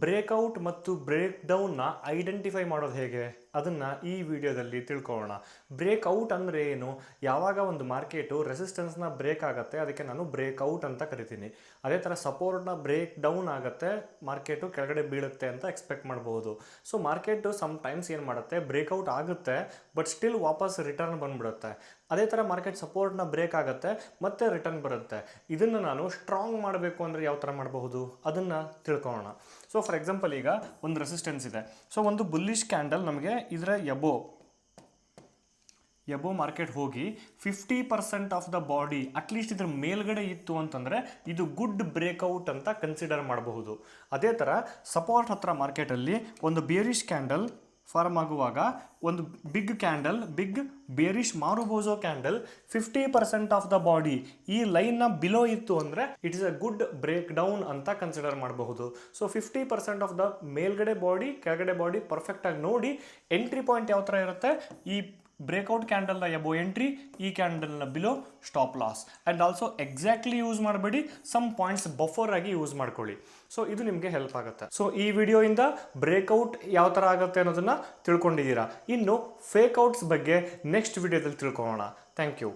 Breakout ಮತ್ತು break ಡೌನ್ನ identify ಮಾಡೋದು ಹೇಗೆ ಅದನ್ನು ಈ ವಿಡಿಯೋದಲ್ಲಿ ತಿಳ್ಕೊಳ್ಳೋಣ. ಬ್ರೇಕ್ಔಟ್ ಅಂದರೆ ಏನು, ಯಾವಾಗ ಒಂದು ಮಾರ್ಕೆಟು ರೆಸಿಸ್ಟೆನ್ಸ್ನ ಬ್ರೇಕ್ ಆಗುತ್ತೆ ಅದಕ್ಕೆ ನಾನು ಬ್ರೇಕ್ಔಟ್ ಅಂತ ಕರಿತೀನಿ. ಅದೇ ಥರ ಸಪೋರ್ಟ್ನ ಬ್ರೇಕ್ ಡೌನ್ ಆಗುತ್ತೆ, ಮಾರ್ಕೆಟು ಕೆಳಗಡೆ ಬೀಳುತ್ತೆ ಅಂತ ಎಕ್ಸ್ಪೆಕ್ಟ್ ಮಾಡ್ಬೋದು. ಸೊ ಮಾರ್ಕೆಟು ಸಮ್ ಟೈಮ್ಸ್ ಏನು ಮಾಡುತ್ತೆ, ಬ್ರೇಕ್ಔಟ್ ಆಗುತ್ತೆ ಬಟ್ ಸ್ಟಿಲ್ ವಾಪಸ್ ರಿಟರ್ನ್ ಬಂದ್ಬಿಡುತ್ತೆ. ಅದೇ ಥರ ಮಾರ್ಕೆಟ್ ಸಪೋರ್ಟ್ನ ಬ್ರೇಕ್ ಆಗುತ್ತೆ ಮತ್ತೆ ರಿಟರ್ನ್ ಬರುತ್ತೆ. ಇದನ್ನು ನಾನು ಸ್ಟ್ರಾಂಗ್ ಮಾಡಬೇಕು ಅಂದರೆ ಯಾವ ಥರ ಮಾಡಬಹುದು ಅದನ್ನು ತಿಳ್ಕೊಳ್ಳೋಣ. ಸೊ ಫಾರ್ ಎಕ್ಸಾಂಪಲ್ ಈಗ ಒಂದು ರೆಸಿಸ್ಟೆನ್ಸ್ ಇದೆ. ಸೊ ಒಂದು ಬುಲ್ಲಿಶ್ ಕ್ಯಾಂಡಲ್ ನಮಗೆ ಇದರ ಎಬೋ ಮಾರ್ಕೆಟ್ ಹೋಗಿ 50% ಆಫ್ ದ ಬಾಡಿ ಅಟ್ಲೀಸ್ಟ್ ಇದ್ರ ಮೇಲ್ಗಡೆ ಇತ್ತು ಅಂತಂದರೆ ಇದು ಗುಡ್ ಬ್ರೇಕ್ಔಟ್ ಅಂತ ಕನ್ಸಿಡರ್ ಮಾಡಬಹುದು. ಅದೇ ಥರ ಸಪೋರ್ಟ್ ಹತ್ರ ಮಾರ್ಕೆಟಲ್ಲಿ ಒಂದು ಬೇರಿಶ್ ಕ್ಯಾಂಡಲ್ ಫಾರ್ಮ್ ಆಗುವಾಗ ಒಂದು big bearish marubozu candle 50% of the body ಈ ಲೈನ್ನ ಬಿಲೋ ಇತ್ತು ಅಂದರೆ it is a good break down ಅಂತ ಕನ್ಸಿಡರ್ ಮಾಡಬಹುದು. ಸೊ 50% ಆಫ್ ದ ಮೇಲ್ಗಡೆ ಬಾಡಿ ಕೆಳಗಡೆ ಬಾಡಿ ಪರ್ಫೆಕ್ಟಾಗಿ ನೋಡಿ ಎಂಟ್ರಿ ಪಾಯಿಂಟ್ ಯಾವ ಥರ ಇರುತ್ತೆ, ಈ ಬ್ರೇಕ್ಔಟ್ ಕ್ಯಾಂಡಲ್ನ ಎಬೋ ಎಂಟ್ರಿ, ಈ ಕ್ಯಾಂಡಲ್ನ below stop loss. And also exactly use ಮಾಡಬೇಡಿ, ಸಮ್ ಪಾಯಿಂಟ್ಸ್ ಬಫರ್ ಆಗಿ ಯೂಸ್ ಮಾಡ್ಕೊಳ್ಳಿ. ಸೊ ಇದು ನಿಮಗೆ ಹೆಲ್ಪ್ ಆಗುತ್ತೆ. ಸೊ ಈ ವಿಡಿಯೋಯಿಂದ ಬ್ರೇಕ್ಔಟ್ ಯಾವ ಥರ ಆಗುತ್ತೆ ಅನ್ನೋದನ್ನು ತಿಳ್ಕೊಂಡಿದ್ದೀರಾ. ಇನ್ನು ಫೇಕ್ ಔಟ್ಸ್ ಬಗ್ಗೆ ನೆಕ್ಸ್ಟ್ ವಿಡಿಯೋದಲ್ಲಿ ತಿಳ್ಕೊಳ್ಳೋಣ. Thank you.